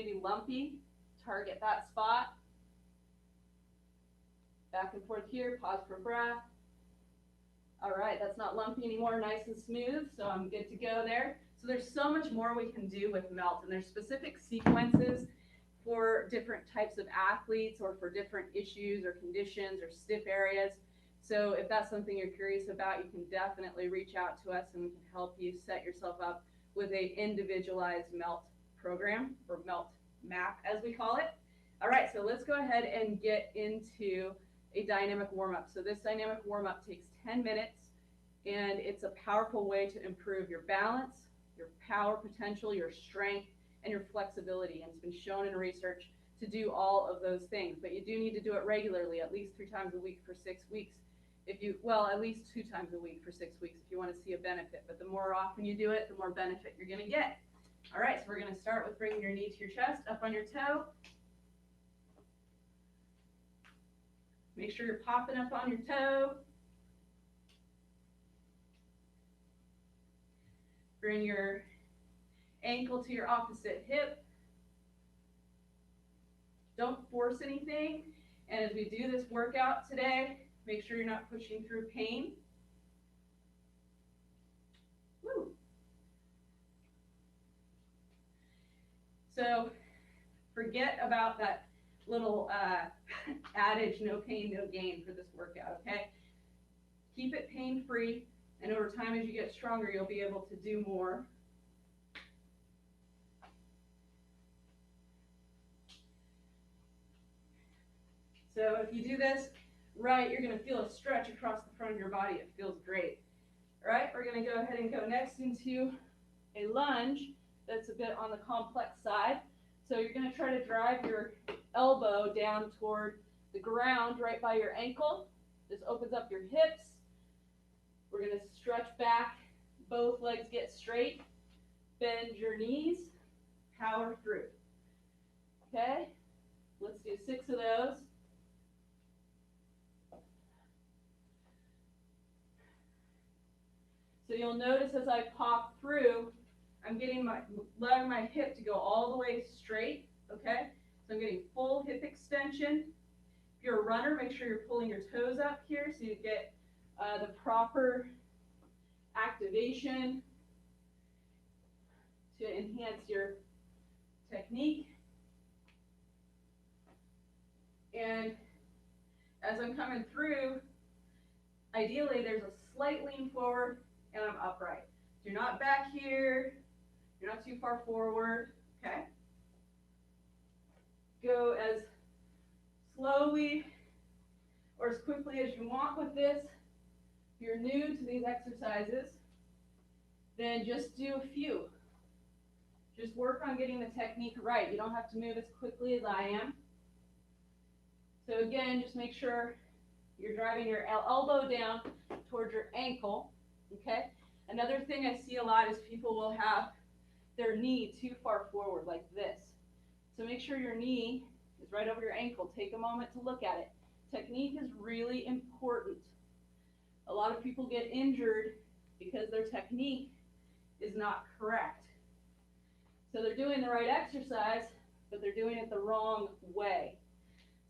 maybe lumpy, target that spot. Back and forth here, pause for breath. All right, that's not lumpy anymore, nice and smooth, so I'm good to go there. So there's so much more we can do with melt, and there's specific sequences for different types of athletes or for different issues or conditions or stiff areas. So if that's something you're curious about, you can definitely reach out to us and we can help you set yourself up with a individualized melt program, or melt map as we call it. All right, so let's go ahead and get into a dynamic warm-up. So this dynamic warm-up takes 10 minutes, and it's a powerful way to improve your balance, your power potential, your strength, and your flexibility. And it's been shown in research to do all of those things. But you do need to do it regularly, at least 3 times a week for 6 weeks. At least 2 times a week for 6 weeks if you want to see a benefit. But the more often you do it, the more benefit you're going to get. All right, so we're going to start with bringing your knee to your chest, up on your toe. Make sure you're popping up on your toe. Bring your ankle to your opposite hip. Don't force anything. And as we do this workout today, make sure you're not pushing through pain. Woo. So forget about that little adage, no pain, no gain for this workout, okay? Keep it pain-free, and over time as you get stronger, you'll be able to do more. So if you do this right, you're going to feel a stretch across the front of your body. It feels great. All right, we're going to go ahead and go next into a lunge that's a bit on the complex side. So you're going to try to drive your elbow down toward the ground right by your ankle. This opens up your hips. We're going to stretch back. Both legs get straight. Bend your knees. Power through. Okay, let's do 6 of those. So you'll notice as I pop through, I'm allowing my hip to go all the way straight, okay? So I'm getting full hip extension. If you're a runner, make sure you're pulling your toes up here so you get the proper activation to enhance your technique. And as I'm coming through, ideally there's a slight lean forward and I'm upright. You're not back here, you're not too far forward, okay? Go as slowly or as quickly as you want with this. If you're new to these exercises, then just do a few. Just work on getting the technique right. You don't have to move as quickly as I am. So again, just make sure you're driving your elbow down towards your ankle, okay? Another thing I see a lot is people will have their knee too far forward like this. So make sure your knee is right over your ankle. Take a moment to look at it. Technique is really important. A lot of people get injured because their technique is not correct. So they're doing the right exercise, but they're doing it the wrong way.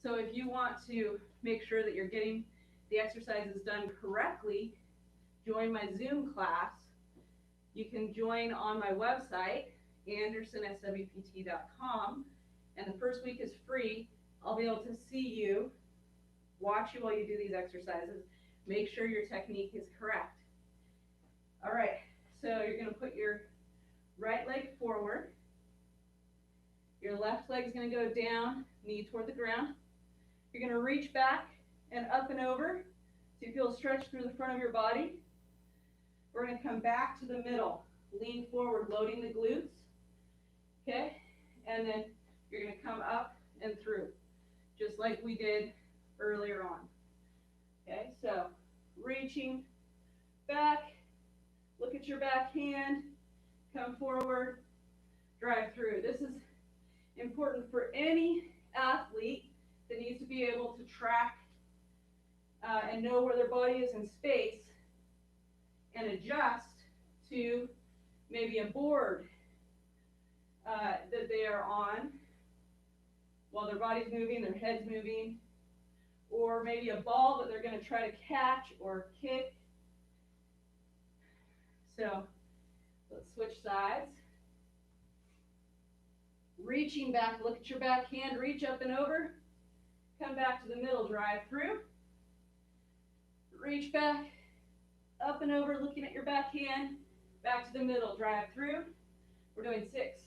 So if you want to make sure that you're getting the exercises done correctly, join my Zoom class. You can join on my website, andersonswpt.com, and the first week is free. I'll be able to see you, watch you while you do these exercises, make sure your technique is correct. All right, so you're going to put your right leg forward. Your left leg is going to go down, knee toward the ground. You're going to reach back and up and over so you feel a stretch through the front of your body. We're going to come back to the middle, lean forward, loading the glutes, okay? And then you're going to come up and through, just like we did earlier on. Okay, so reaching back, look at your back hand, come forward, drive through. This is important for any athlete that needs to be able to track and know where their body is in space and adjust to maybe a board that they are on while their body's moving, their head's moving, or maybe a ball that they're going to try to catch or kick. So let's switch sides. Reaching back, look at your back hand, reach up and over. Come back to the middle, drive through. Reach back, up and over, looking at your back hand. Back to the middle, drive through. We're doing 6.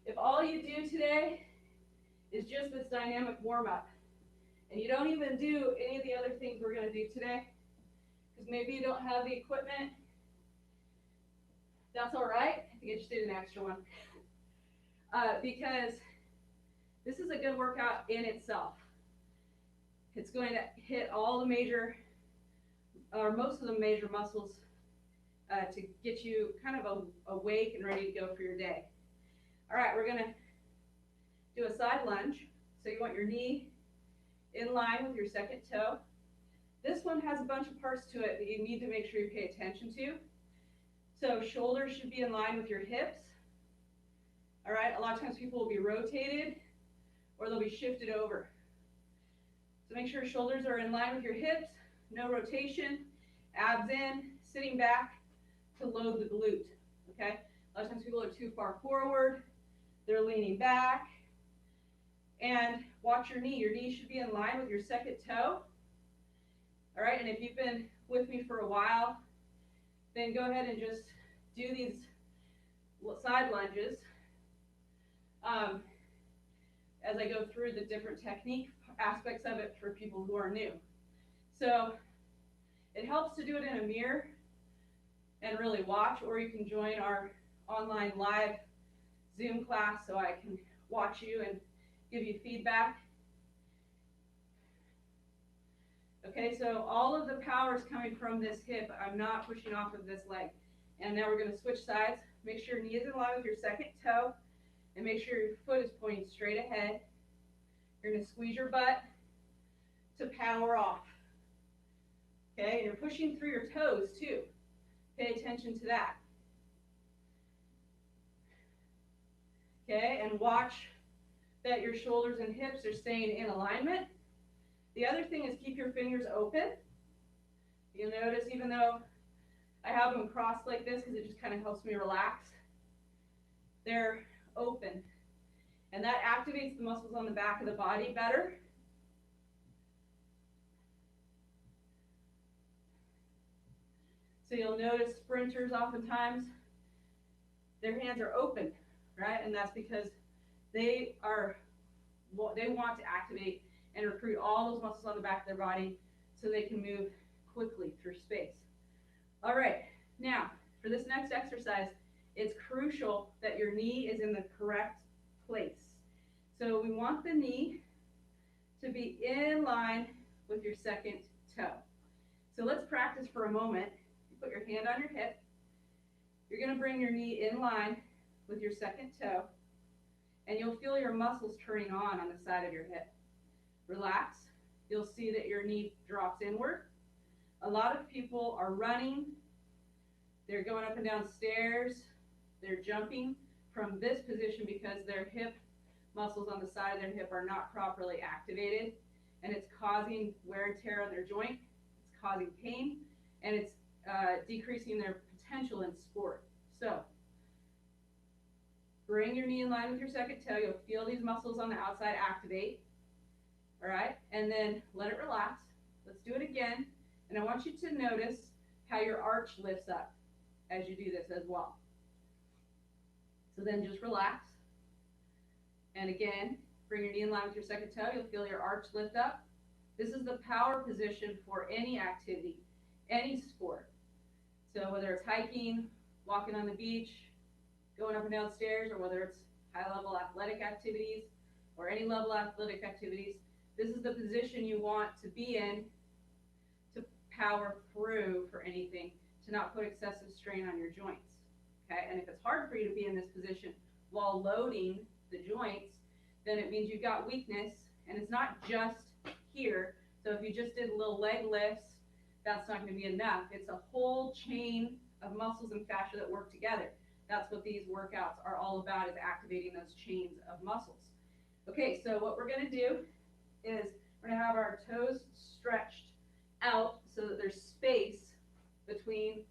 If all you do today is just this dynamic warm-up, and you don't even do any of the other things we're going to do today, because maybe you don't have the equipment, that's all right. I think I just did an extra one. Because this is a good workout in itself. It's going to hit all the major, or most of the major muscles to get you kind of awake and ready to go for your day. All right, we're going to do a side lunge. So you want your knee in line with your second toe. This one has a bunch of parts to it that you need to make sure you pay attention to. So shoulders should be in line with your hips. All right, a lot of times people will be rotated or they'll be shifted over. So make sure shoulders are in line with your hips, no rotation, abs in, sitting back to load the glute, okay? A lot of times people are too far forward, they're leaning back, and watch your knee. Your knee should be in line with your second toe, all right? And if you've been with me for a while, then go ahead and just do these side lunges as I go through the different technique aspects of it for people who are new. So it helps to do it in a mirror and really watch, or you can join our online live Zoom class so I can watch you and give you feedback. Okay, so all of the power is coming from this hip. I'm not pushing off of this leg. And now we're going to switch sides. Make sure your knee is in line with your second toe, and make sure your foot is pointing straight ahead. You're going to squeeze your butt to power off. Okay, and you're pushing through your toes too. Pay attention to that. Okay, and watch that your shoulders and hips are staying in alignment. The other thing is keep your fingers open. You'll notice even though I have them crossed like this because it just kind of helps me relax, they're open. And that activates the muscles on the back of the body better. So you'll notice sprinters oftentimes, their hands are open, right? And that's because they want to activate and recruit all those muscles on the back of their body so they can move quickly through space. All right, now for this next exercise, it's crucial that your knee is in the correct place. So we want the knee to be in line with your second toe. So let's practice for a moment. You put your hand on your hip. You're going to bring your knee in line with your second toe, and you'll feel your muscles turning on the side of your hip. Relax. You'll see that your knee drops inward. A lot of people are running. They're going up and down stairs. They're jumping from this position because their hip muscles on the side of their hip are not properly activated, and it's causing wear and tear on their joint. It's causing pain, and it's decreasing their potential in sport. So bring your knee in line with your second toe. You'll feel these muscles on the outside activate. All right, and then let it relax. Let's do it again. And I want you to notice how your arch lifts up as you do this as well. So then just relax. And again, bring your knee in line with your second toe. You'll feel your arch lift up. This is the power position for any activity, any sport. So whether it's hiking, walking on the beach, going up and down stairs, or whether it's high-level athletic activities or any level athletic activities, this is the position you want to be in to power through for anything, to not put excessive strain on your joints. Okay, and if it's hard for you to be in this position while loading the joints, then it means you've got weakness, and it's not just here. So if you just did little leg lifts, that's not going to be enough. It's a whole chain of muscles and fascia that work together. That's what these workouts are all about, is activating those chains of muscles. Okay, so what we're gonna do is we're gonna have our toes stretched out so that there's space between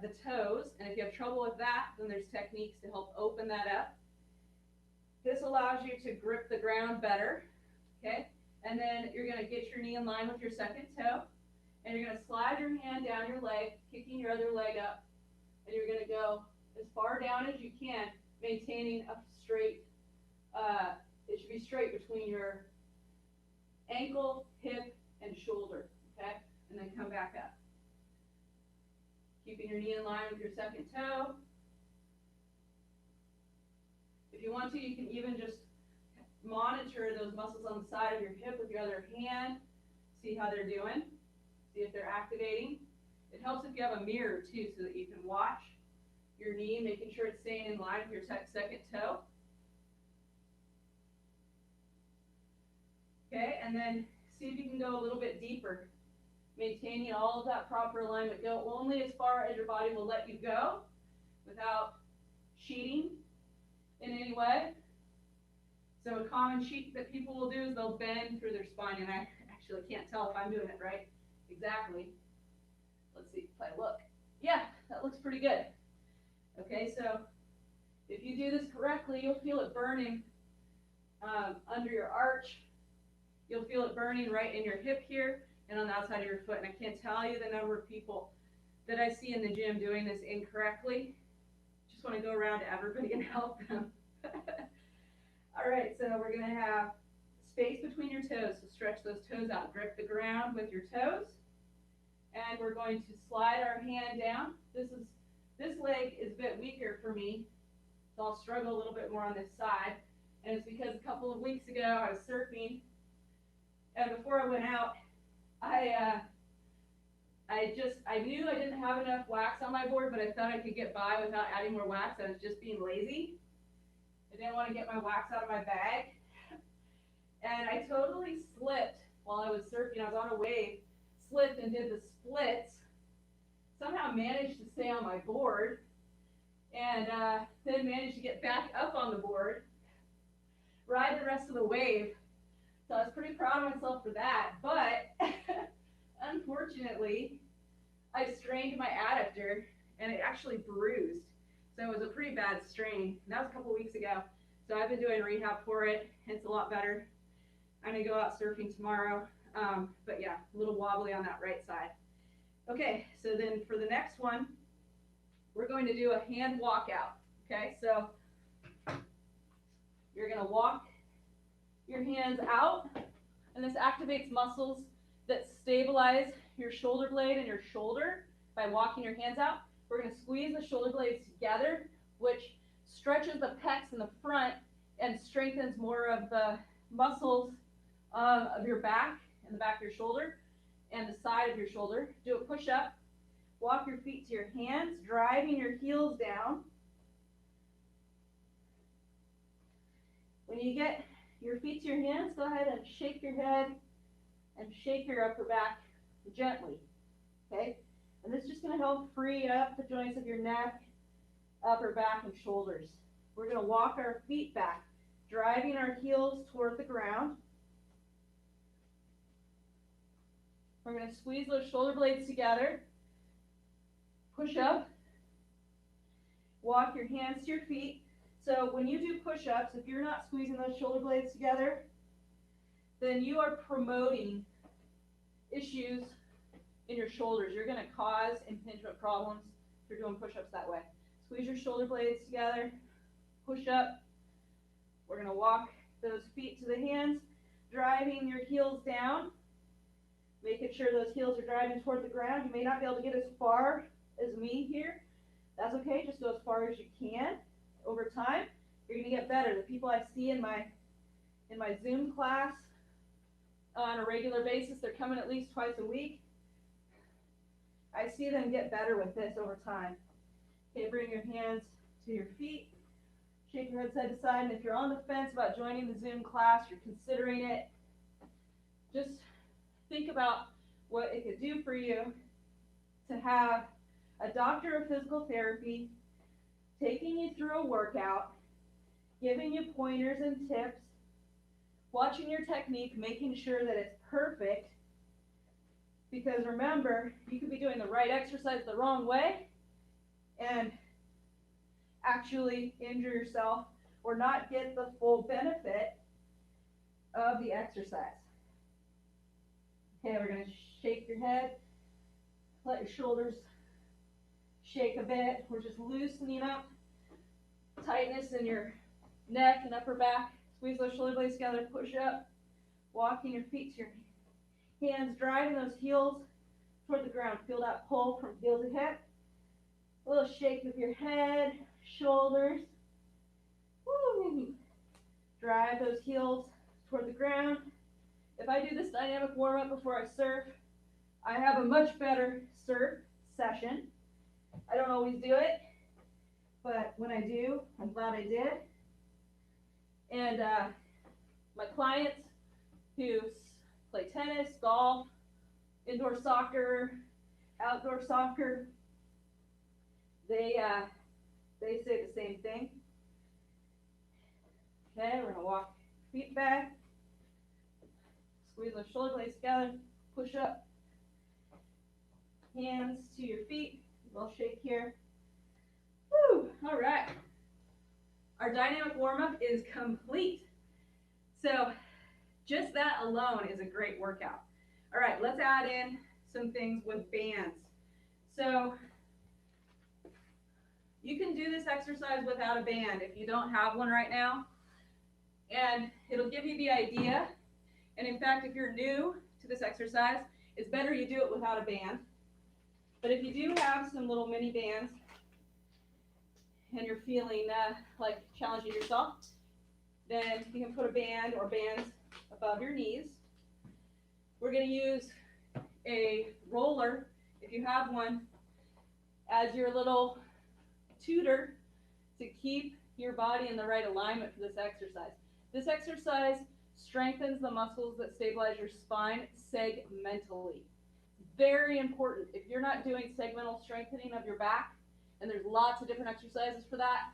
the toes. And if you have trouble with that, then there's techniques to help open that up. This allows you to grip the ground better, okay? And then you're gonna get your knee in line with your second toe, and you're gonna slide your hand down your leg, kicking your other leg up, and you're gonna go as far down as you can, maintaining a straight, it should be straight between your ankle, hip, and shoulder, okay? And then come back up. Keeping your knee in line with your second toe. If you want to, you can even just monitor those muscles on the side of your hip with your other hand, see how they're doing, see if they're activating. It helps if you have a mirror too, so that you can watch your knee, making sure it's staying in line with your second toe. Okay, and then see if you can go a little bit deeper, maintaining all of that proper alignment. Go only as far as your body will let you go without cheating in any way. So a common cheat that people will do is they'll bend through their spine, and I actually can't tell if I'm doing it right exactly. Let's see if I look. Yeah, that looks pretty good. Okay, so if you do this correctly, you'll feel it burning under your arch. You'll feel it burning right in your hip here and on the outside of your foot. And I can't tell you the number of people that I see in the gym doing this incorrectly. Just want to go around to everybody and help them. All right, so we're going to have space between your toes. So stretch those toes out. Grip the ground with your toes. And we're going to slide our hand down. This leg is a bit weaker for me, so I'll struggle a little bit more on this side. And it's because a couple of weeks ago I was surfing, and before I went out, I knew I didn't have enough wax on my board, but I thought I could get by without adding more wax. I was just being lazy. I didn't want to get my wax out of my bag. And I totally slipped while I was surfing. I was on a wave, slipped and did the splits. Somehow managed to stay on my board, and then managed to get back up on the board, ride the rest of the wave. So I was pretty proud of myself for that, but unfortunately, I strained my adductor, and it actually bruised. So it was a pretty bad strain. And that was a couple weeks ago. So I've been doing rehab for it. It's a lot better. I'm gonna go out surfing tomorrow, but yeah, a little wobbly on that right side. Okay, so then for the next one, we're going to do a hand walkout. Okay, so you're going to walk your hands out, and this activates muscles that stabilize your shoulder blade and your shoulder by walking your hands out. We're going to squeeze the shoulder blades together, which stretches the pecs in the front and strengthens more of the muscles of your back and the back of your shoulder and the side of your shoulder. Do a push-up. Walk your feet to your hands, driving your heels down. When you get your feet to your hands, go ahead and shake your head and shake your upper back gently. Okay? And this is just going to help free up the joints of your neck, upper back, and shoulders. We're going to walk our feet back, driving our heels toward the ground. We're going to squeeze those shoulder blades together. Push up. Walk your hands to your feet. So when you do push-ups, if you're not squeezing those shoulder blades together, then you are promoting issues in your shoulders. You're going to cause impingement problems if you're doing push-ups that way. Squeeze your shoulder blades together. Push up. We're going to walk those feet to the hands, driving your heels down. Making sure those heels are driving toward the ground. You may not be able to get as far as me here. That's okay, just go as far as you can. Over time, you're gonna get better. The people I see in my Zoom class on a regular basis, they're coming at least twice a week. I see them get better with this over time. Okay, bring your hands to your feet. Shake your head side to side. And if you're on the fence about joining the Zoom class, you're considering it, just think about what it could do for you to have a doctor of physical therapy taking you through a workout, giving you pointers and tips, watching your technique, making sure that it's perfect. Because remember, you could be doing the right exercise the wrong way and actually injure yourself or not get the full benefit of the exercise. Okay, we're going to shake your head, let your shoulders shake a bit. We're just loosening up tightness in your neck and upper back. Squeeze those shoulder blades together, push up, walking your feet to your hands, driving those heels toward the ground. Feel that pull from heel to hip. A little shake of your head, shoulders. Woo. Drive those heels toward the ground. If I do this dynamic warm-up before I surf, I have a much better surf session. I don't always do it, but when I do, I'm glad I did. And my clients who play tennis, golf, indoor soccer, outdoor soccer, they say the same thing. Okay, we're gonna walk feet back, squeeze those shoulder blades together, push up, hands to your feet, a little shake here. Woo, all right. Our dynamic warm-up is complete. So just that alone is a great workout. All right, let's add in some things with bands. So you can do this exercise without a band if you don't have one right now. And it'll give you the idea. And in fact, if you're new to this exercise, it's better you do it without a band. But if you do have some little mini bands and you're feeling like challenging yourself, then you can put a band or bands above your knees. We're going to use a roller, if you have one, as your little tutor to keep your body in the right alignment for this exercise. This exercise strengthens the muscles that stabilize your spine segmentally. Very important. If you're not doing segmental strengthening of your back, and there's lots of different exercises for that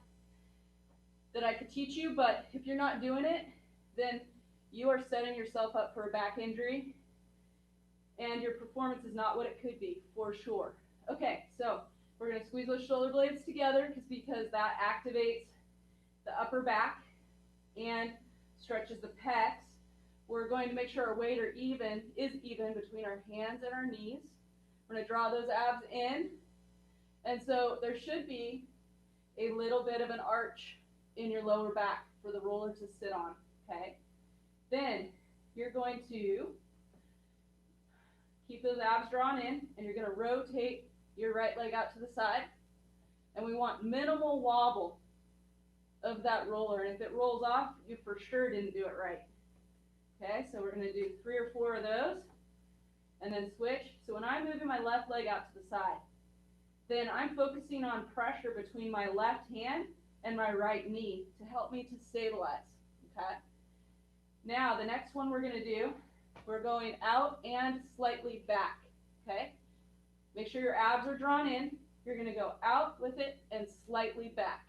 I could teach you, but if you're not doing it, then you are setting yourself up for a back injury, and your performance is not what it could be, for sure. Okay, so we're going to squeeze those shoulder blades together because that activates the upper back and stretches the pecs. We're going to make sure our weight is even between our hands and our knees. We're going to draw those abs in. And so there should be a little bit of an arch in your lower back for the roller to sit on, okay? Then you're going to keep those abs drawn in, and you're going to rotate your right leg out to the side. And we want minimal wobble of that roller. And if it rolls off, you for sure didn't do it right. Okay, so we're going to do 3 or 4 of those, and then switch. So when I'm moving my left leg out to the side, then I'm focusing on pressure between my left hand and my right knee to help me to stabilize, okay? Now, the next one we're going to do, we're going out and slightly back, okay? Make sure your abs are drawn in. You're going to go out with it and slightly back.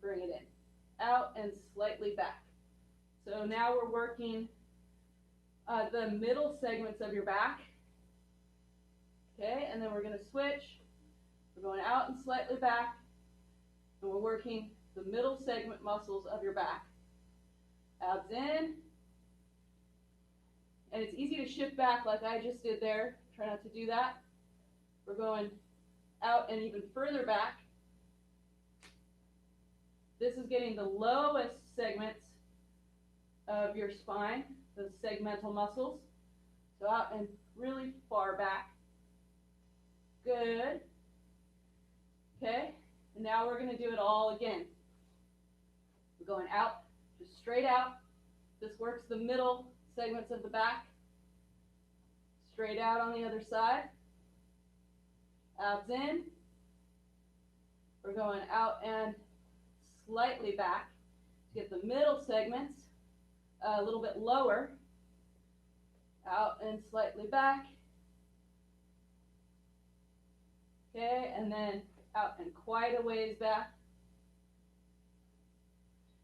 Bring it in. Out and slightly back. So now we're working the middle segments of your back. Okay, and then we're going to switch. We're going out and slightly back, and we're working the middle segment muscles of your back. Abs in. And it's easy to shift back like I just did there. Try not to do that. We're going out and even further back. This is getting the lowest segments of your spine, those segmental muscles. So out and really far back. Good. Okay, and now we're going to do it all again. We're going out, just straight out. This works the middle segments of the back. Straight out on the other side. Abs in. We're going out and slightly back to get the middle segments a little bit lower. Out and slightly back. Okay, and then out and quite a ways back.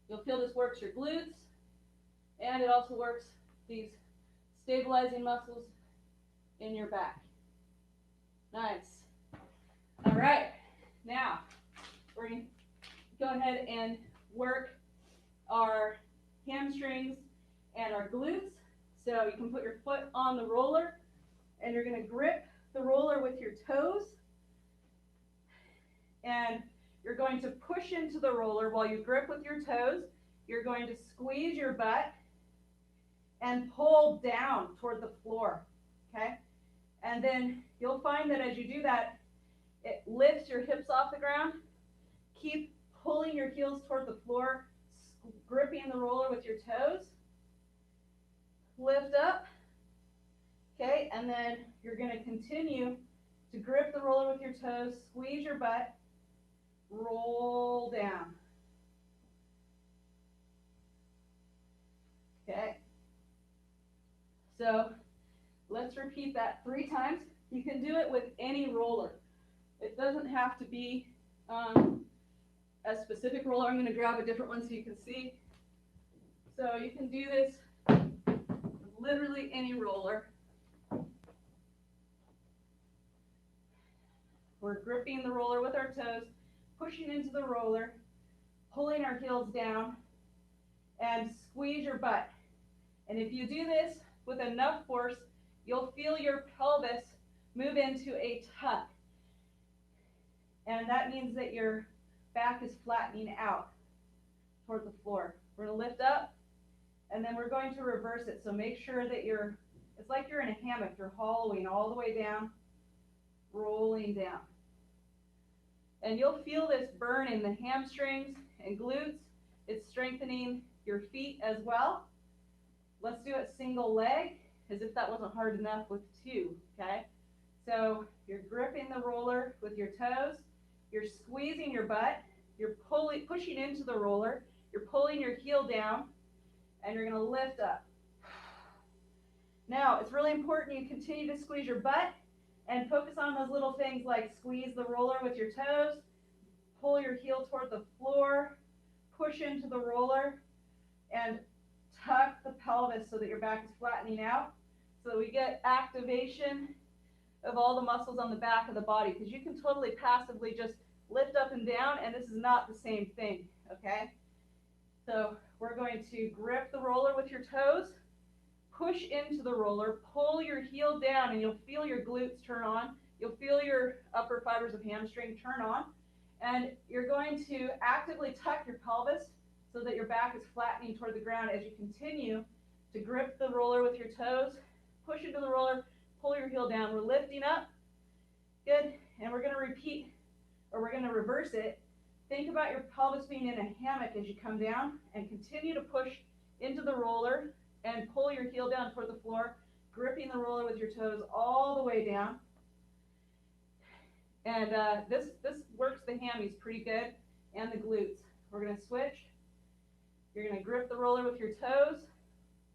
You'll feel this works your glutes, and it also works these stabilizing muscles in your back. Nice. All right, now we're going to go ahead and work our hamstrings and our glutes. So you can put your foot on the roller, and you're going to grip the roller with your toes, and you're going to push into the roller while you grip with your toes. You're going to squeeze your butt and pull down toward the floor, okay? And then you'll find that as you do that, it lifts your hips off the ground. Keep pulling your heels toward the floor, gripping the roller with your toes. Lift up, okay? And then you're going to continue to grip the roller with your toes, squeeze your butt, roll down. Okay. So let's repeat that 3 times. You can do it with any roller. It doesn't have to be a specific roller. I'm going to grab a different one so you can see. So you can do this with literally any roller. We're gripping the roller with our toes, pushing into the roller, pulling our heels down, and squeeze your butt. And if you do this with enough force, you'll feel your pelvis move into a tuck. And that means that your back is flattening out toward the floor. We're going to lift up, and then we're going to reverse it. So make sure that it's like you're in a hammock. You're hollowing all the way down, rolling down. And you'll feel this burn in the hamstrings and glutes. It's strengthening your feet as well. Let's do it single leg, as if that wasn't hard enough with 2, okay? So you're gripping the roller with your toes, you're squeezing your butt, you're pushing into the roller, you're pulling your heel down, and you're going to lift up. Now, it's really important you continue to squeeze your butt and focus on those little things like squeeze the roller with your toes, pull your heel toward the floor, push into the roller, and tuck the pelvis so that your back is flattening out, so we get activation of all the muscles on the back of the body, because you can totally passively just lift up and down, and this is not the same thing, okay? So we're going to grip the roller with your toes, push into the roller, pull your heel down, and you'll feel your glutes turn on. You'll feel your upper fibers of hamstring turn on, and you're going to actively tuck your pelvis so that your back is flattening toward the ground as you continue to grip the roller with your toes, push into the roller, pull your heel down. We're lifting up. Good. And we're going to repeat, or we're going to reverse it. Think about your pelvis being in a hammock as you come down, and continue to push into the roller and pull your heel down toward the floor, gripping the roller with your toes all the way down. And this works the hammies pretty good, and the glutes. We're going to switch. You're going to grip the roller with your toes,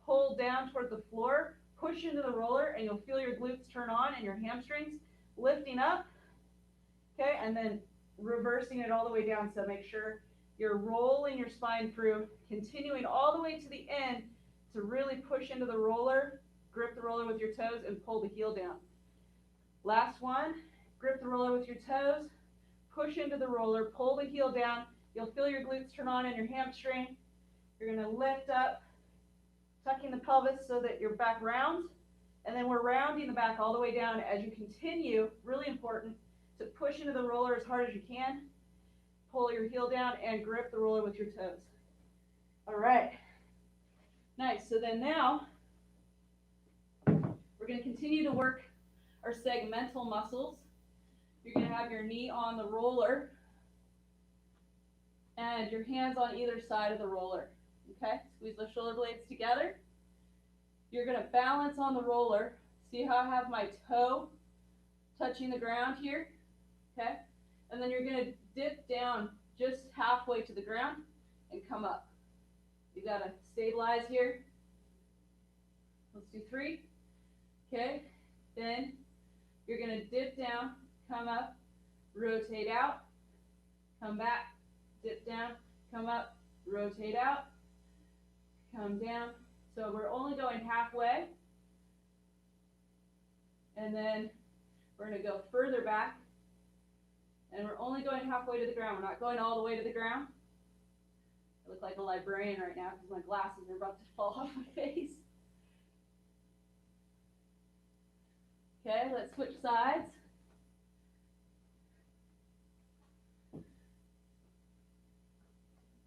pull down toward the floor, push into the roller, and you'll feel your glutes turn on and your hamstrings lifting up. Okay, and then reversing it all the way down. So make sure you're rolling your spine through, continuing all the way to the end to really push into the roller, grip the roller with your toes, and pull the heel down. Last one, grip the roller with your toes, push into the roller, pull the heel down. You'll feel your glutes turn on and your hamstring. You're going to lift up, tucking the pelvis so that your back rounds, and then we're rounding the back all the way down as you continue, really important, to push into the roller as hard as you can, pull your heel down, and grip the roller with your toes. All right. Nice. So then now, we're going to continue to work our segmental muscles. You're going to have your knee on the roller and your hands on either side of the roller. Okay, squeeze the shoulder blades together. You're going to balance on the roller. See how I have my toe touching the ground here? Okay, and then you're going to dip down just halfway to the ground and come up. You got to stabilize here. Let's do 3. Okay, then you're going to dip down, come up, rotate out, come back, dip down, come up, rotate out, come down. So we're only going halfway. And then we're going to go further back. And we're only going halfway to the ground. We're not going all the way to the ground. I look like a librarian right now because my glasses are about to fall off my face. Okay, let's switch sides.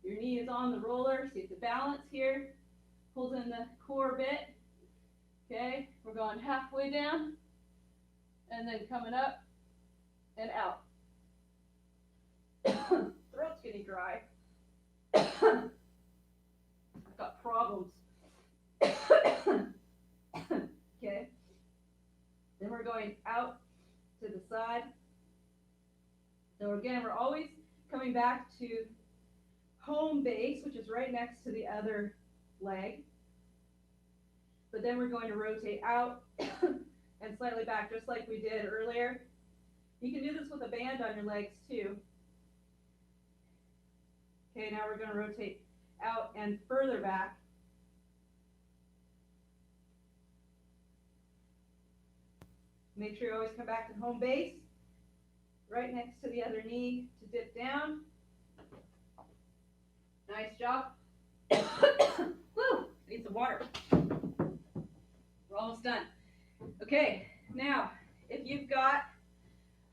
Your knee is on the roller, so you have to balance here. Hold in the core a bit. Okay, we're going halfway down, and then coming up and out. Throat's getting dry. I've got problems. Okay. Then we're going out to the side. So again, we're always coming back to home base, which is right next to the other leg. But then we're going to rotate out and slightly back, just like we did earlier. You can do this with a band on your legs too. Okay, now we're going to rotate out and further back. Make sure you always come back to home base, right next to the other knee to dip down. Nice job. Woo, need some water. We're almost done. Okay, now, if you've got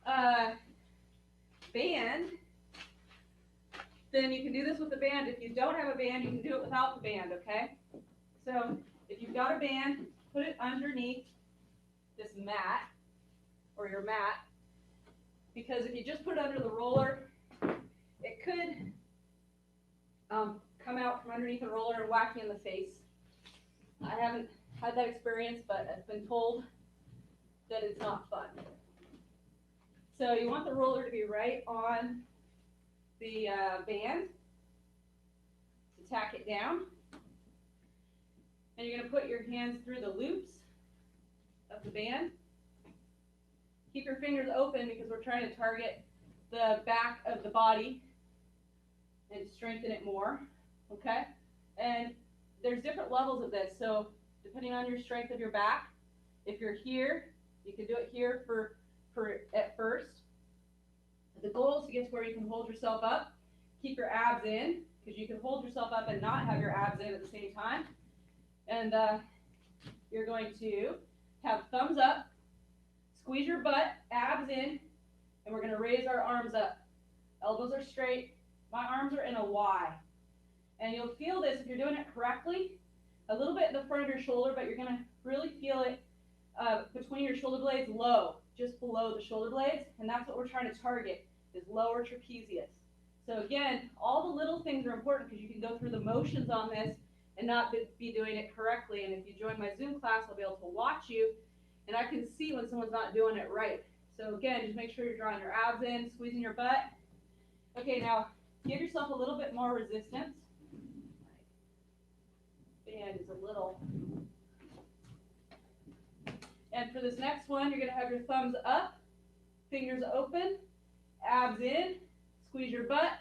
a band, then you can do this with the band. If you don't have a band, you can do it without the band, okay? So, if you've got a band, put it underneath this mat, or your mat, because if you just put it under the roller, it could come out from underneath the roller and whack you in the face. I haven't had that experience, but I've been told that it's not fun. So you want the roller to be right on the band to tack it down. And you're going to put your hands through the loops of the band. Keep your fingers open because we're trying to target the back of the body and strengthen it more, okay? And there's different levels of this, so depending on your strength of your back, if you're here, you can do it here for at first. The goal is to get to where you can hold yourself up, keep your abs in, because you can hold yourself up and not have your abs in at the same time. And you're going to have thumbs up, squeeze your butt, abs in, and we're going to raise our arms up. Elbows are straight. My arms are in a Y. And you'll feel this if you're doing it correctly, a little bit in the front of your shoulder, but you're going to really feel it between your shoulder blades, low, just below the shoulder blades. And that's what we're trying to target, is lower trapezius. So again, all the little things are important because you can go through the motions on this and not be doing it correctly. And if you join my Zoom class, I'll be able to watch you, and I can see when someone's not doing it right. So again, just make sure you're drawing your abs in, squeezing your butt. Okay, now give yourself a little bit more resistance. My band is a little. And for this next one, you're going to have your thumbs up, fingers open, abs in, squeeze your butt.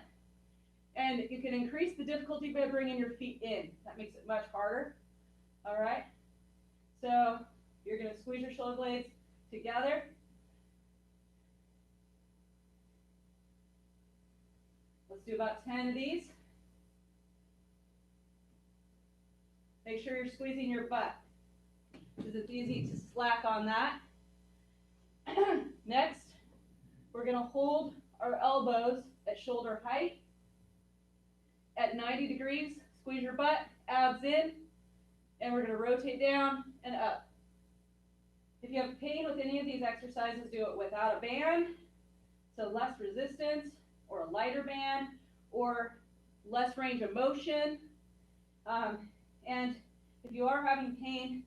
And you can increase the difficulty by bringing your feet in. That makes it much harder. All right? So you're going to squeeze your shoulder blades together. Let's do about 10 of these. Make sure you're squeezing your butt, because it's easy to slack on that. Next, we're going to hold our elbows at shoulder height. At 90 degrees, squeeze your butt, abs in, and we're going to rotate down and up. If you have pain with any of these exercises, do it without a band, so less resistance, or a lighter band, or less range of motion. And if you are having pain,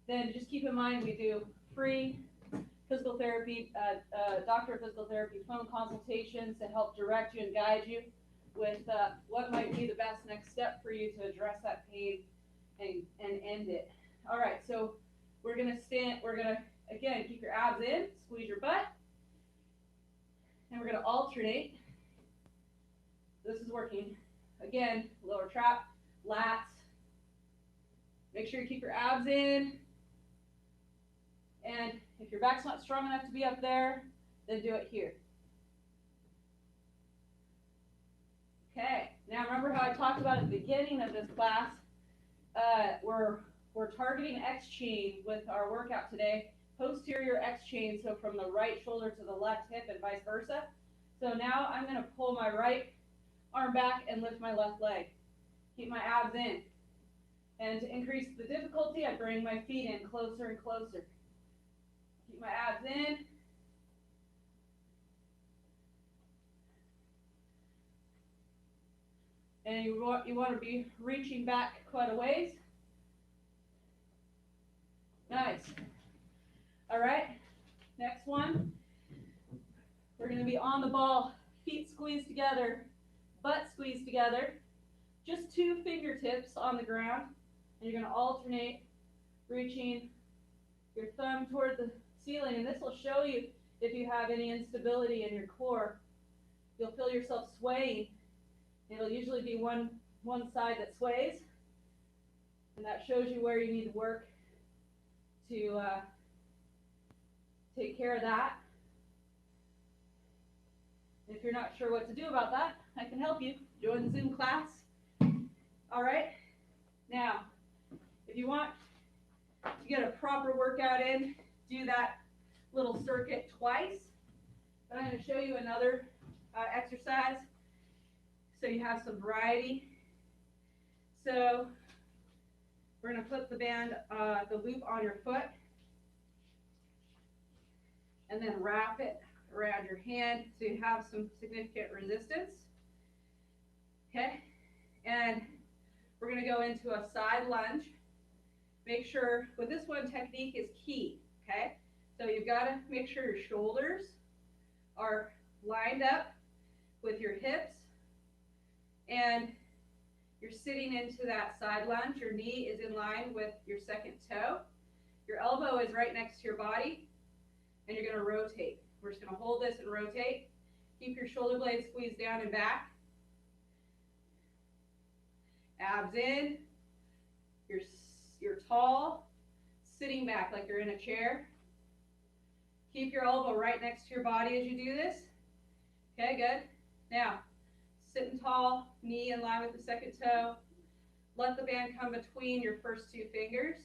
then just keep in mind we do free physical therapy, doctor of physical therapy phone consultations to help direct you and guide you with what might be the best next step for you to address that pain and end it. All right, so we're gonna again, keep your abs in, squeeze your butt, And we're going to alternate. This is working. Again, lower trap, lats. Make sure you keep your abs in. And if your back's not strong enough to be up there, then do it here. Okay, now remember how I talked about at the beginning of this class, we're targeting X chain with our workout today, posterior X chain, so from the right shoulder to the left hip and vice versa. So now I'm going to pull my right arm back and lift my left leg. Keep my abs in. And to increase the difficulty, I bring my feet in closer and closer. Keep my abs in. And you want to be reaching back quite a ways. Nice. All right, next one. We're going to be on the ball, feet squeezed together, butt squeezed together, just 2 fingertips on the ground, and you're going to alternate reaching your thumb toward the ceiling, and this will show you if you have any instability in your core. You'll feel yourself swaying. It'll usually be one side that sways, and that shows you where you need to work to take care of that. If you're not sure what to do about that, I can help you. Join the Zoom class. All right. Now, if you want to get a proper workout in, do that little circuit twice. But I'm going to show you another exercise so you have some variety. So we're going to put the band, the loop on your foot, and then wrap it around your hand so you have some significant resistance. Okay, and we're going to go into a side lunge. Make sure, with this one, technique is key, okay? So you've got to make sure your shoulders are lined up with your hips, and you're sitting into that side lunge. Your knee is in line with your second toe. Your elbow is right next to your body, and you're going to rotate. We're just going to hold this and rotate. Keep your shoulder blades squeezed down and back. Abs in. You're tall, sitting back like you're in a chair. Keep your elbow right next to your body as you do this. Okay, good. Now, sitting tall, knee in line with the second toe. Let the band come between your first 2 fingers.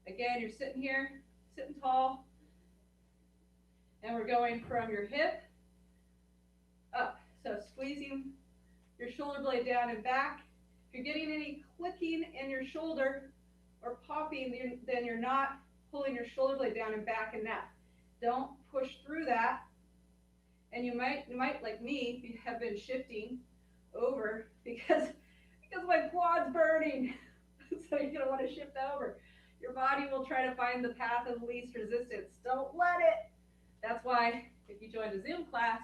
Again, you're sitting here, sitting tall. And we're going from your hip up. So squeezing your shoulder blade down and back. If you're getting any clicking in your shoulder or popping, then you're not pulling your shoulder blade down and back enough. Don't push through that. And you might like me, have been shifting over because my quad's burning. So you're going to want to shift over. Your body will try to find the path of least resistance. Don't let it. That's why if you join the Zoom class,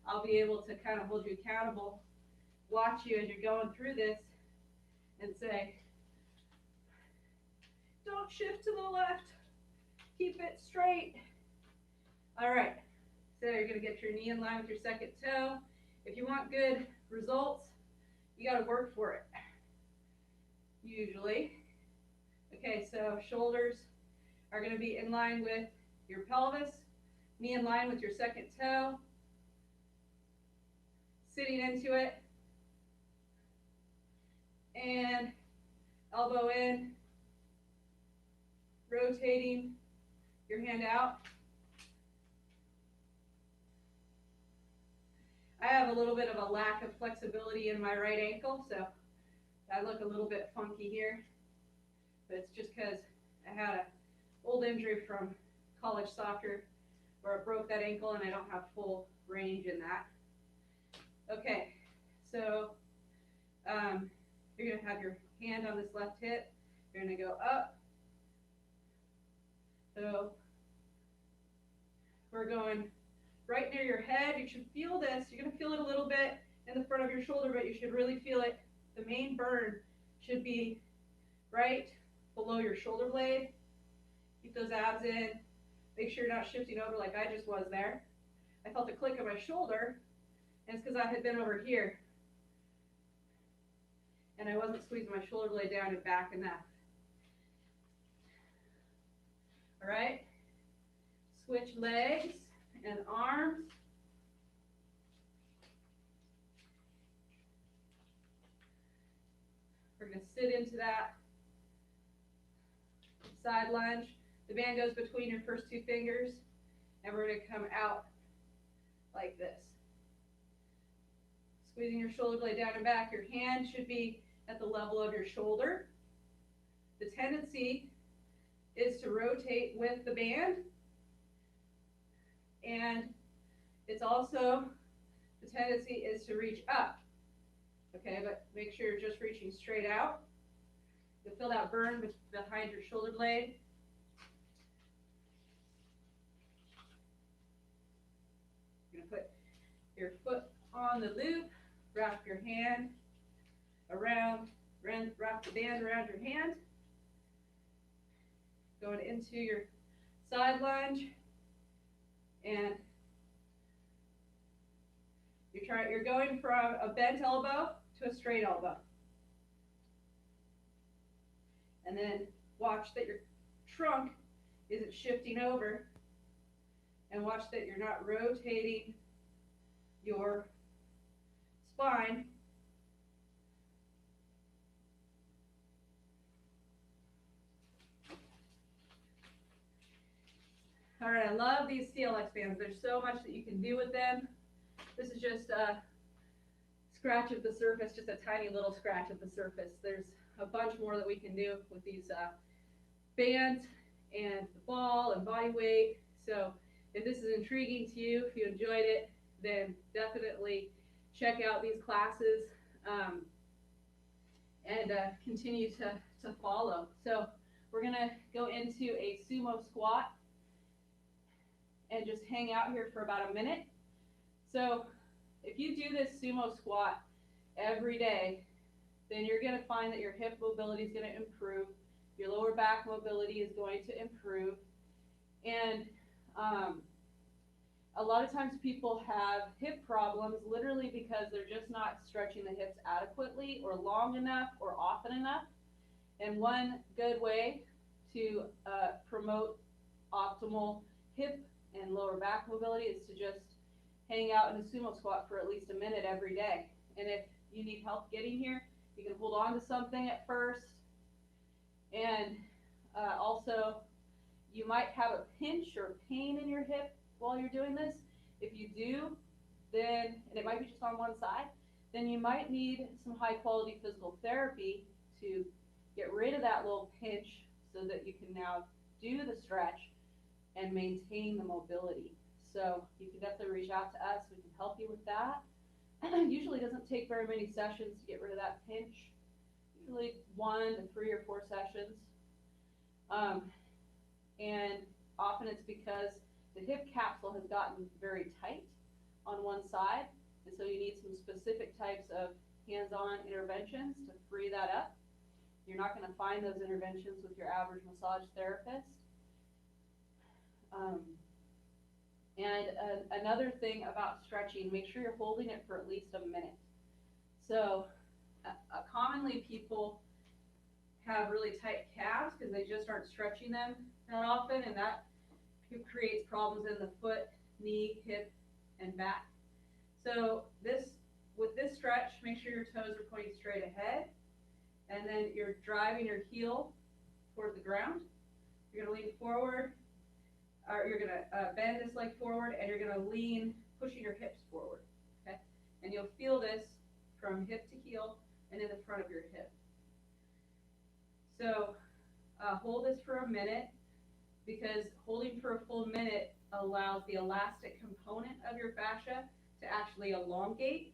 I'll be able to kind of hold you accountable, watch you as you're going through this, and say, don't shift to the left. Keep it straight. All right. So you're going to get your knee in line with your second toe. If you want good results, you got to work for it, usually. Okay, so shoulders are going to be in line with your pelvis, knee in line with your second toe, sitting into it, and elbow in, rotating your hand out. I have a little bit of a lack of flexibility in my right ankle, so I look a little bit funky here, but it's just because I had an old injury from college soccer where I broke that ankle and I don't have full range in that. Okay, so you're going to have your hand on this left hip. You're going to go up. So we're going right near your head. You should feel this. You're going to feel it a little bit in the front of your shoulder, but you should really feel it. The main burn should be right below your shoulder blade. Keep those abs in. Make sure you're not shifting over like I just was there. I felt a click in my shoulder, and it's because I had been over here and I wasn't squeezing my shoulder blade down and back enough. All right, switch legs and arms. We're going to sit into that side lunge. The band goes between your first two fingers, and we're going to come out like this. Squeezing your shoulder blade down and back. Your hand should be at the level of your shoulder. The tendency is to rotate with the band, and it's also, the tendency is to reach up. Okay, but make sure you're just reaching straight out. You'll feel that burn behind your shoulder blade. You're going to put your foot on the loop, wrap your hand around, wrap the band around your hand. Going into your side lunge, and you're going from a bent elbow to a straight elbow. And then watch that your trunk isn't shifting over, and watch that you're not rotating your spine. All right, I love these CLX bands. There's so much that you can do with them. This is just a scratch of the surface, just a tiny little scratch of the surface. There's a bunch more that we can do with these bands and the ball and body weight. So if this is intriguing to you, if you enjoyed it, then definitely check out these classes and continue to follow. So we're going to go into a sumo squat and just hang out here for about a minute. So if you do this sumo squat every day, then you're going to find that your hip mobility is going to improve, your lower back mobility is going to improve, and a lot of times people have hip problems literally because they're just not stretching the hips adequately or long enough or often enough. And one good way to promote optimal hip and lower back mobility is to just hang out in a sumo squat for at least a minute every day. And if you need help getting here, you can hold on to something at first. And also, you might have a pinch or pain in your hip while you're doing this. If you do, then, and it might be just on one side, then you might need some high quality physical therapy to get rid of that little pinch so that you can now do the stretch and maintain the mobility. So you can definitely reach out to us. We can help you with that. Usually doesn't take very many sessions to get rid of that pinch. Usually 1 to 3 or 4 sessions. And often it's because the hip capsule has gotten very tight on one side, and so you need some specific types of hands-on interventions to free that up. You're not going to find those interventions with your average massage therapist. Another thing about stretching, make sure you're holding it for at least a minute. So commonly people have really tight calves because they just aren't stretching them that often, and that creates problems in the foot, knee, hip, and back. So with this stretch, make sure your toes are pointing straight ahead, and then you're driving your heel toward the ground. You're going to lean forward, or you're going to bend this leg forward, and you're going to lean, pushing your hips forward, okay? And you'll feel this from hip to heel and in the front of your hip. So hold this for a minute, because holding for a full minute allows the elastic component of your fascia to actually elongate.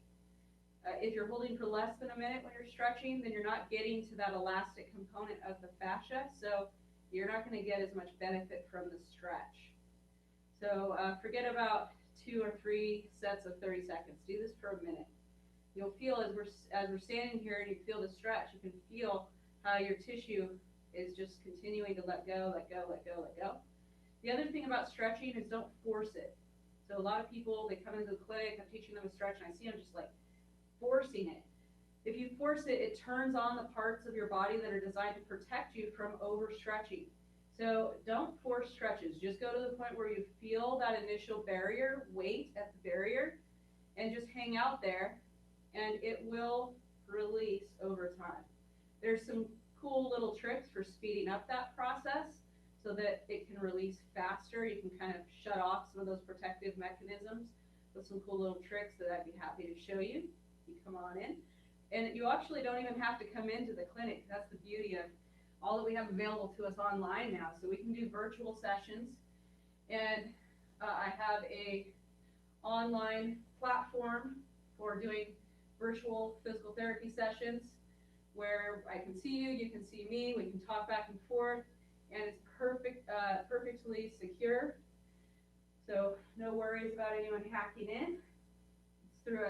If you're holding for less than a minute when you're stretching, then you're not getting to that elastic component of the fascia, so you're not going to get as much benefit from the stretch. So forget about 2 or 3 sets of 30 seconds. Do this for a minute. You'll feel as we're standing here and you feel the stretch, you can feel how your tissue is just continuing to let go, let go, let go, let go. The other thing about stretching is don't force it. So a lot of people, they come into the clinic, I'm teaching them a stretch, and I see them just like forcing it. If you force it, it turns on the parts of your body that are designed to protect you from overstretching. So don't force stretches. Just go to the point where you feel that initial barrier, wait at the barrier, and just hang out there, and it will release over time. There's some cool little tricks for speeding up that process so that it can release faster. You can kind of shut off some of those protective mechanisms with some cool little tricks that I'd be happy to show you. You come on in. And you actually don't even have to come into the clinic. That's the beauty of all that we have available to us online now. So we can do virtual sessions, and I have a online platform for doing virtual physical therapy sessions where I can see you, you can see me, we can talk back and forth, and it's perfectly secure. So no worries about anyone hacking in. It's through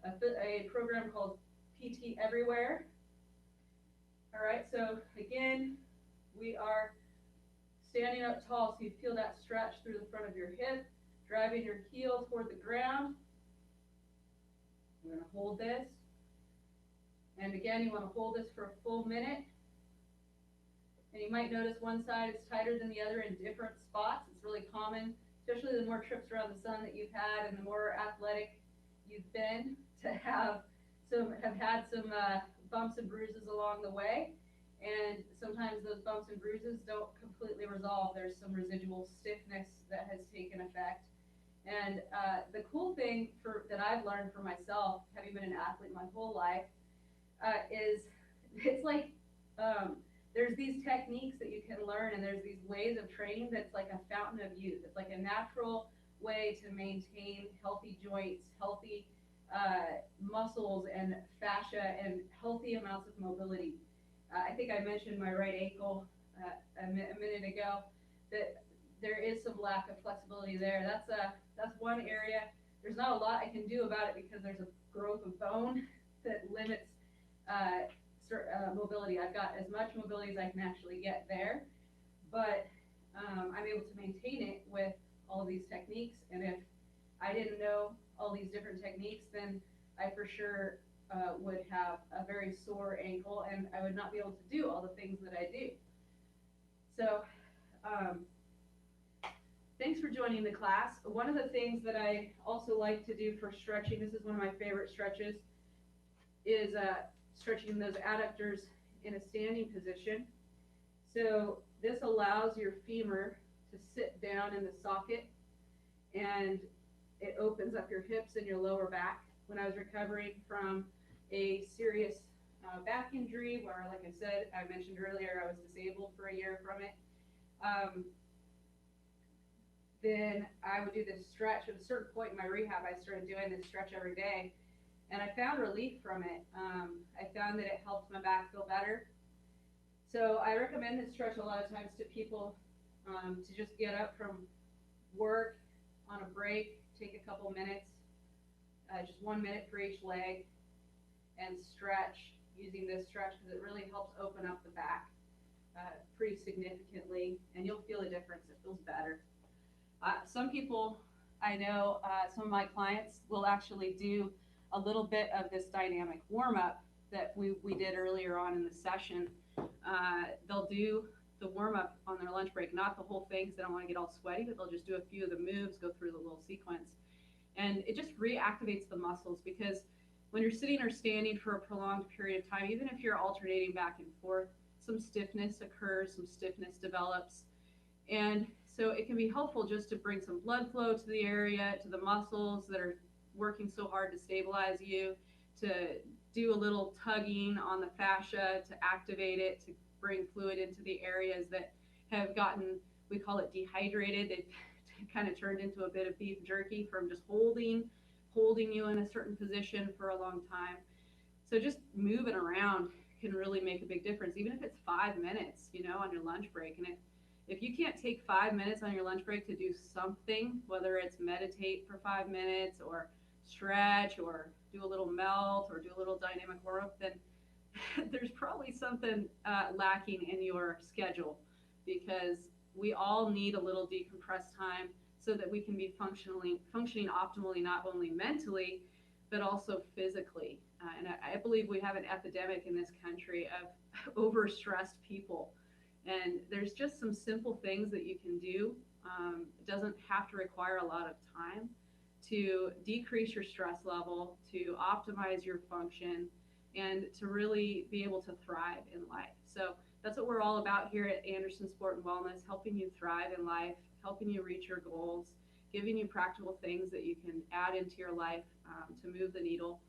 a program called PT Everywhere. All right, so again, we are standing up tall, so you feel that stretch through the front of your hip, driving your heel toward the ground. We're going to hold this. And again, you want to hold this for a full minute. And you might notice one side is tighter than the other in different spots. It's really common, especially the more trips around the sun that you've had and the more athletic you've been, to have had some bumps and bruises along the way. And sometimes those bumps and bruises don't completely resolve. There's some residual stiffness that has taken effect. And the cool thing that I've learned for myself, having been an athlete my whole life, is it's like there's these techniques that you can learn, and there's these ways of training that's like a fountain of youth. It's like a natural way to maintain healthy joints, healthy muscles and fascia, and healthy amounts of mobility. I think I mentioned my right ankle a minute ago, that there is some lack of flexibility there. That's one area. There's not a lot I can do about it because there's a growth of bone that limits mobility. I've got as much mobility as I can actually get there, but I'm able to maintain it with all of these techniques. And if I didn't know all these different techniques, then I for sure would have a very sore ankle, and I would not be able to do all the things that I do. So thanks for joining the class. One of the things that I also like to do for stretching, this is one of my favorite stretches, is stretching those adductors in a standing position. So this allows your femur to sit down in the socket, and it opens up your hips and your lower back. When I was recovering from a serious back injury where, like I said, I mentioned earlier, I was disabled for a year from it, then I would do this stretch. At a certain point in my rehab, I started doing this stretch every day, and I found relief from it. I found that it helped my back feel better. So I recommend this stretch a lot of times to people to just get up from work on a break, take a couple minutes, just 1 minute for each leg, and stretch using this stretch, because it really helps open up the back pretty significantly, and you'll feel a difference. It feels better. Some people I know, some of my clients will actually do a little bit of this dynamic warm-up that we did earlier on in the session. They'll do the warm-up on their lunch break, not the whole thing because they don't want to get all sweaty, but they'll just do a few of the moves, go through the little sequence. And it just reactivates the muscles, because when you're sitting or standing for a prolonged period of time, even if you're alternating back and forth, some stiffness occurs, some stiffness develops. And so it can be helpful just to bring some blood flow to the area, to the muscles that are working so hard to stabilize you, to do a little tugging on the fascia to activate it, to bring fluid into the areas that have gotten, we call it dehydrated. They've kind of turned into a bit of beef jerky from just holding you in a certain position for a long time. So just moving around can really make a big difference, even if it's 5 minutes, on your lunch break. And if you can't take 5 minutes on your lunch break to do something, whether it's meditate for 5 minutes or stretch or do a little melt or do a little dynamic warm-up, then there's probably something lacking in your schedule, because we all need a little decompressed time. so that we can be functioning optimally, not only mentally, but also physically. And I believe we have an epidemic in this country of overstressed people. And there's just some simple things that you can do. It doesn't have to require a lot of time to decrease your stress level, to optimize your function, and to really be able to thrive in life. So that's what we're all about here at Anderson Sport and Wellness, helping you thrive in life, helping you reach your goals, giving you practical things that you can add into your life to move the needle.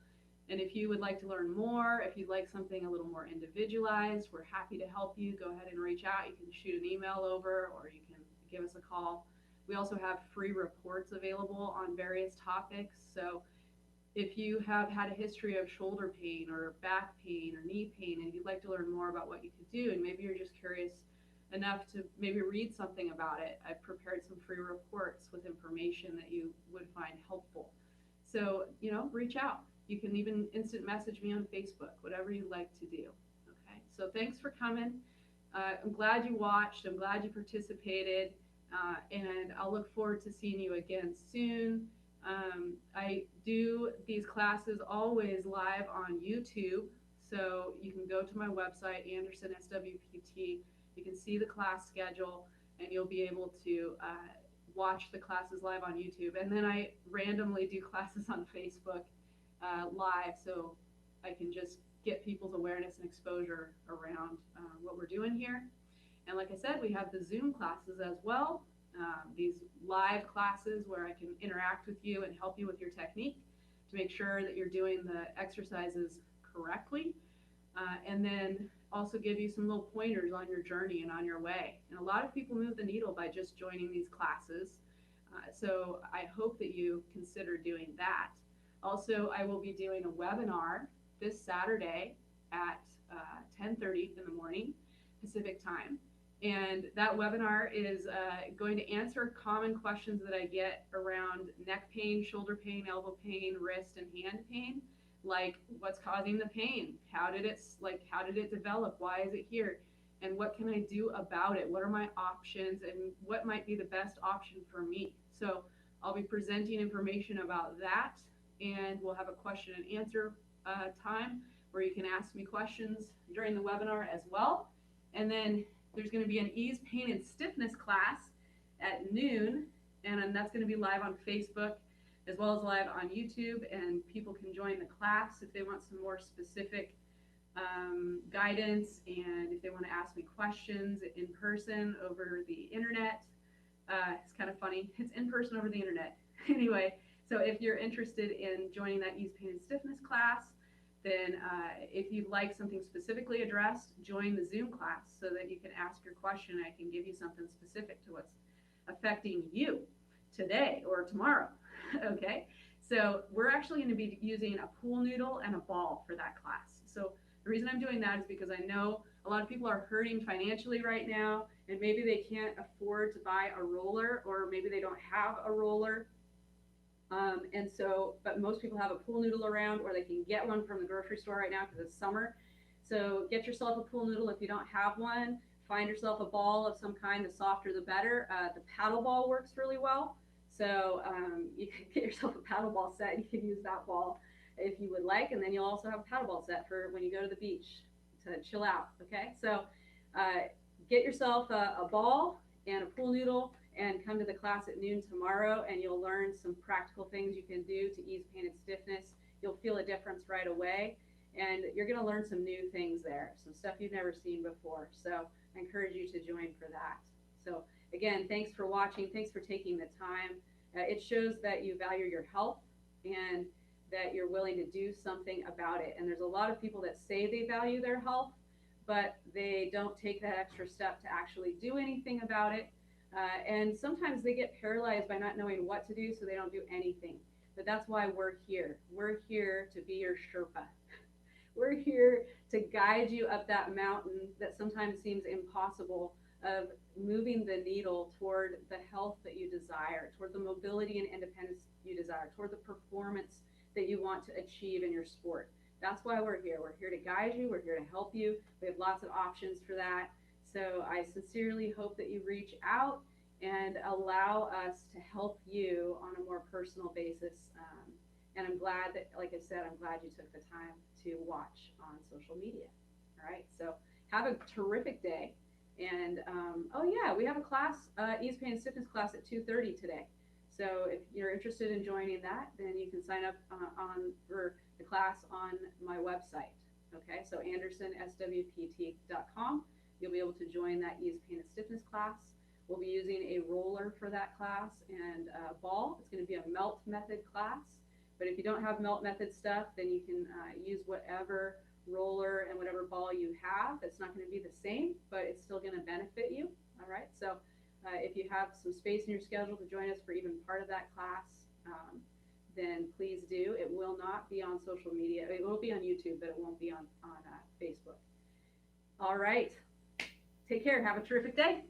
And if you would like to learn more, if you'd like something a little more individualized, we're happy to help you. Go ahead and reach out. You can shoot an email over, or you can give us a call. We also have free reports available on various topics. So if you have had a history of shoulder pain or back pain or knee pain, and you'd like to learn more about what you could do, and maybe you're just curious enough to maybe read something about it, I've prepared some free reports with information that you would find helpful. So, reach out. You can even instant message me on Facebook, whatever you'd like to do. Okay, so thanks for coming. I'm glad you watched. I'm glad you participated. And I'll look forward to seeing you again soon. I do these classes always live on YouTube. So you can go to my website, Anderson SWPT. You can see the class schedule, and you'll be able to watch the classes live on YouTube. And then I randomly do classes on Facebook live, so I can just get people's awareness and exposure around what we're doing here. And like I said, we have the Zoom classes as well, these live classes where I can interact with you and help you with your technique to make sure that you're doing the exercises correctly, and then also give you some little pointers on your journey and on your way. And a lot of people move the needle by just joining these classes, so I hope that you consider doing that. Also, I will be doing a webinar this Saturday at 10:30 in the morning Pacific time. And that webinar is going to answer common questions that I get around neck pain, shoulder pain, elbow pain, wrist and hand pain, like what's causing the pain? How did it develop? Why is it here? And what can I do about it? What are my options, and what might be the best option for me? So I'll be presenting information about that, and we'll have a question and answer time where you can ask me questions during the webinar as well. And then there's going to be an ease, pain, and stiffness class at noon, and that's going to be live on Facebook as well as live on YouTube, and people can join the class if they want some more specific guidance, and if they want to ask me questions in person over the internet. It's kind of funny. It's in person over the internet. Anyway, so if you're interested in joining that ease, pain, and stiffness class, then if you'd like something specifically addressed, join the Zoom class so that you can ask your question. I can give you something specific to what's affecting you today or tomorrow. Okay, so we're actually going to be using a pool noodle and a ball for that class. So the reason I'm doing that is because I know a lot of people are hurting financially right now, and maybe they can't afford to buy a roller, or maybe they don't have a roller. But most people have a pool noodle around, or they can get one from the grocery store right now because it's summer. So get yourself a pool noodle. If you don't have one, find yourself a ball of some kind. The softer, the better. The paddle ball works really well. So you can get yourself a paddle ball set. You can use that ball if you would like. And then you'll also have a paddle ball set for when you go to the beach to chill out. Okay, so get yourself a ball and a pool noodle, and come to the class at noon tomorrow, and you'll learn some practical things you can do to ease pain and stiffness. You'll feel a difference right away, and you're going to learn some new things there, some stuff you've never seen before. So I encourage you to join for that. So again, thanks for watching. Thanks for taking the time. It shows that you value your health and that you're willing to do something about it. And there's a lot of people that say they value their health, but they don't take that extra step to actually do anything about it. And sometimes they get paralyzed by not knowing what to do, so they don't do anything. But that's why we're here. We're here to be your Sherpa. We're here to guide you up that mountain that sometimes seems impossible, of moving the needle toward the health that you desire, toward the mobility and independence you desire, toward the performance that you want to achieve in your sport. That's why we're here. We're here to guide you. We're here to help you. We have lots of options for that. So I sincerely hope that you reach out, and allow us to help you on a more personal basis. And I'm glad that, like I said, I'm glad you took the time to watch on social media. All right, so have a terrific day. And oh yeah, we have a class, ease pain and stiffness class at 2:30 today. So if you're interested in joining that, then you can sign up on for the class on my website. Okay, so andersonswpt.com. You'll be able to join that ease pain and stiffness class. We'll be using a roller for that class and a ball. It's going to be a melt method class. But if you don't have melt method stuff, then you can use whatever roller and whatever ball you have. It's not going to be the same, but it's still going to benefit you. All right. So if you have some space in your schedule to join us for even part of that class, then please do. It will not be on social media. It will be on YouTube, but it won't be on Facebook. All right. Take care. Have a terrific day.